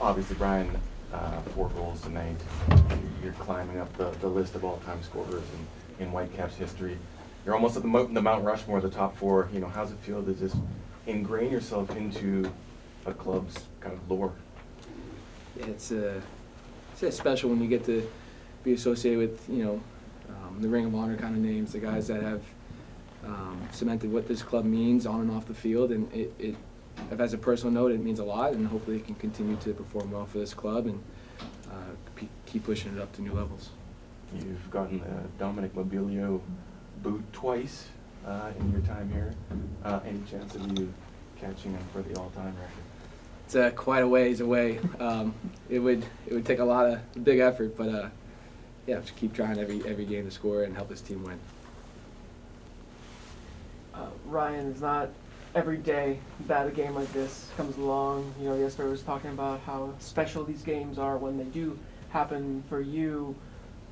Obviously, Brian, 4 goals tonight. You're climbing up the list of all-time scorers in Whitecaps history. You're almost at the Mount Rushmore, the top 4. You know, how's it feel to just ingrain yourself into a club's kind of lore? Yeah, it's special when you get to be associated with, the Ring of Honor kind of names, the guys that have cemented what this club means on and off the field, and it as a personal note, it means a lot, and hopefully it can continue to perform well for this club and keep pushing it up to new levels. You've gotten the Dominic Mobilio boot twice in your time here. Any chance of you catching him for the all-time record? It's quite a ways away. It would take a lot of big effort, but just keep trying every game to score and help this team win. Ryan, it's not every day that a game like this comes along. Jesper was talking about how special these games are when they do happen for you.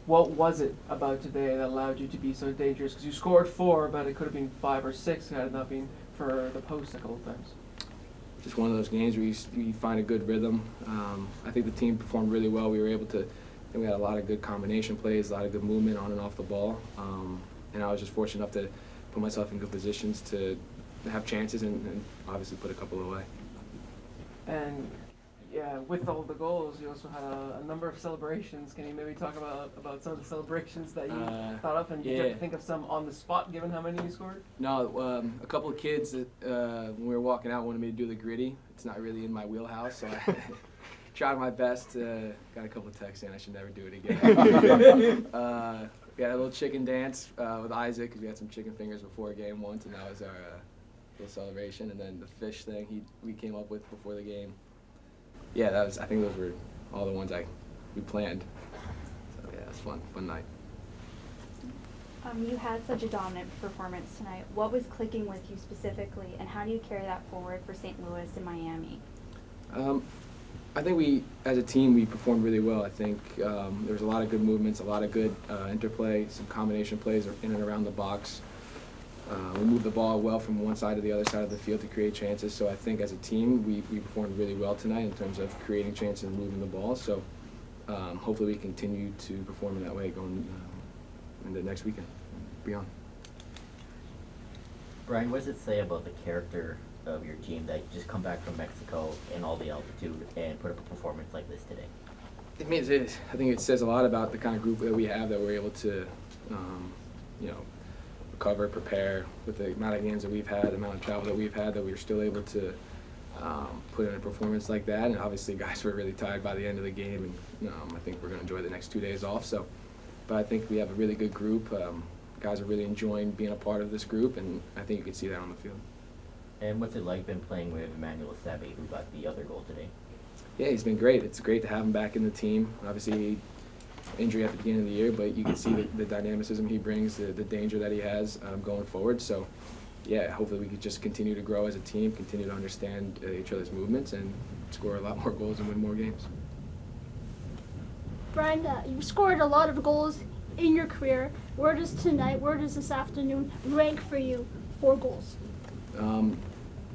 What was it about today that allowed you to be so dangerous? Because you scored 4, but it could have been 5 or 6 had it not been for the post a couple of times. Just one of those games where you find a good rhythm. I think the team performed really well. We were able to, we had a lot of good combination plays, a lot of good movement on and off the ball. And I was just fortunate enough to put myself in good positions to have chances and obviously put a couple away. And yeah, with all the goals, you also had a number of celebrations. Can you maybe talk about some of the celebrations that you thought of, and did you have to think of some on the spot given how many you scored? No, a couple of kids that, when we were walking out wanted me to do the gritty. It's not really in my wheelhouse, so I tried my best. Got a couple of texts in. I should never do it again. We had a little chicken dance with Isaac because we had some chicken fingers before game once, and that was our little celebration. And then the fish thing we came up with before the game. Yeah, I think those were all the ones we planned. So yeah, it was fun night. You had such a dominant performance tonight. What was clicking with you specifically, and how do you carry that forward for St. Louis and Miami? I think we, as a team, we performed really well. I think there was a lot of good movements, a lot of good interplay, some combination plays in and around the box. We moved the ball well from one side to the other side of the field to create chances. So I think as a team, we performed really well tonight in terms of creating chances and moving the ball. So hopefully we continue to perform in that way going into next weekend and beyond. Brian, what does it say about the character of your team that you just come back from Mexico in all the altitude and put up a performance like this today? It means I think it says a lot about the kind of group that we have, that we're able to, recover, prepare with the amount of games that we've had, the amount of travel that we've had, that we were still able to put in a performance like that. And obviously, guys were really tired by the end of the game, and I think we're going to enjoy the next 2 days off. So, but I think we have a really good group. Guys are really enjoying being a part of this group, and I think you can see that on the field. And what's it like been playing with Emmanuel Sabe, who got the other goal today? Yeah, he's been great. It's great to have him back in the team. Obviously, injury at the beginning of the year, but you can see the dynamicism he brings, the danger that he has going forward. So, yeah, hopefully we can just continue to grow as a team, continue to understand each other's movements, and score a lot more goals and win more games. Brian, you scored a lot of goals in your career. Where does this afternoon rank for you for goals?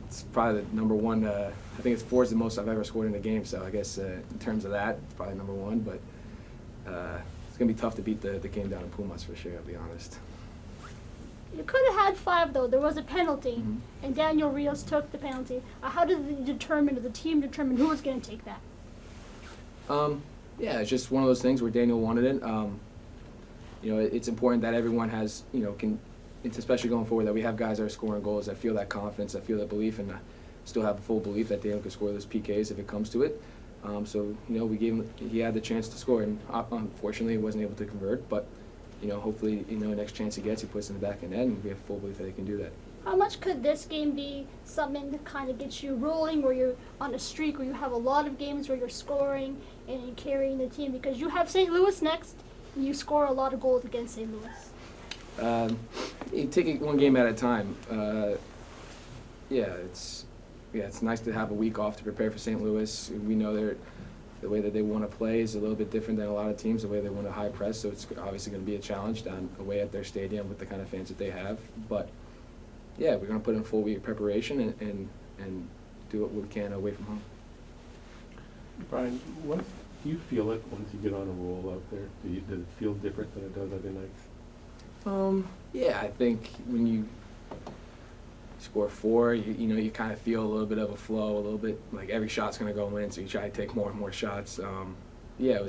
It's probably the number one. I think it's 4 is the most I've ever scored in a game. So I guess in terms of that, it's probably number 1. But it's gonna be tough to beat the game down in Pumas for sure. I'll be honest. You could have had 5 though. There was a penalty, and Daniel Rios took the penalty. How did the team determine who was going to take that? Yeah, it's just one of those things where Daniel wanted it. It's important that everyone has, it's especially going forward, that we have guys that are scoring goals, that feel that confidence, that feel that belief, and still have the full belief that Daniel can score those PKs if it comes to it. So we gave him, he had the chance to score, and unfortunately he wasn't able to convert, but hopefully, next chance he gets, he puts in the back of the net, and we have full belief that he can do that. How much could this game be something that kind of gets you rolling, where you're on a streak, where you have a lot of games where you're scoring and carrying the team? Because you have St. Louis next, and you score a lot of goals against St. Louis. You take it one game at a time. It's nice to have a week off to prepare for St. Louis. We know the way that they want to play is a little bit different than a lot of teams, the way they want to high press, so it's obviously going to be a challenge down away at their stadium with the kind of fans that they have. But yeah, we're going to put in a full week of preparation and do what we can away from home. Brian, what do you feel it once you get on a roll out there? Does it feel different than it does other nights? Yeah, I think when you score 4, you kind of feel a little bit of a flow, a little bit like every shot's gonna go in, so you try to take more and more shots. Yeah,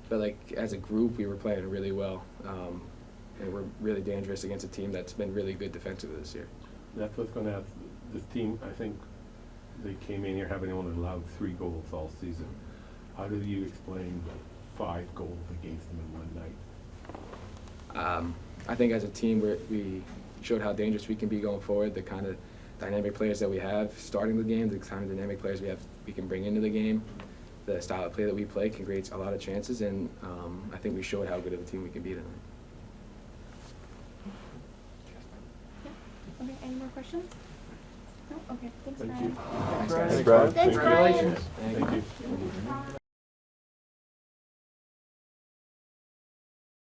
but like as a group, we were playing really well, and we're really dangerous against a team that's been really good defensively this year. That's what's going to have this team. I think they came in here having only allowed 3 goals all season. How do you explain 5 goals against them in one night? I think as a team, we showed how dangerous we can be going forward. The kind of dynamic players that we have starting the game, the kind of dynamic players we can bring into the game, the style of play that we play can create a lot of chances, and I think we showed how good of a team we can be tonight. Okay, any more questions? No? Okay, thanks, Thank Brian. you. Thanks, guys. Brian. Thanks, Brian. Congratulations. Thanks.